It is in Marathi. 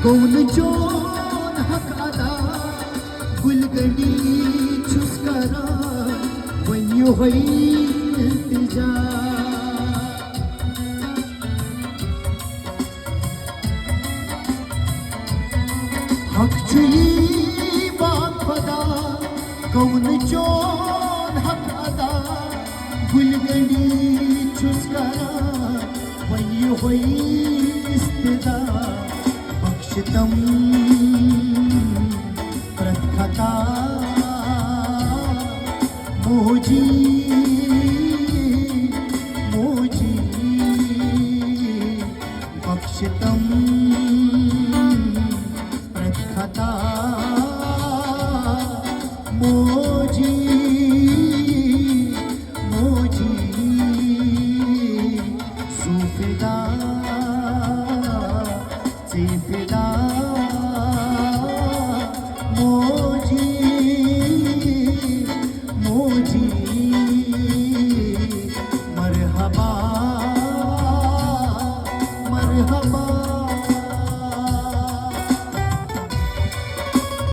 कौन जोन हक अदा गुलगली छुस्करा वही होई इल्तिजा हक चुई बाखदा कौन जोन हक अदा गुलगली छुस्करा वही होई इस्तिदा बख्शतम प्रतखता मोजी मोजी बख्शतम प्रतखता मोजी मोजी सूफिदा फिदा मोजी मोजी मरहबा मरहबा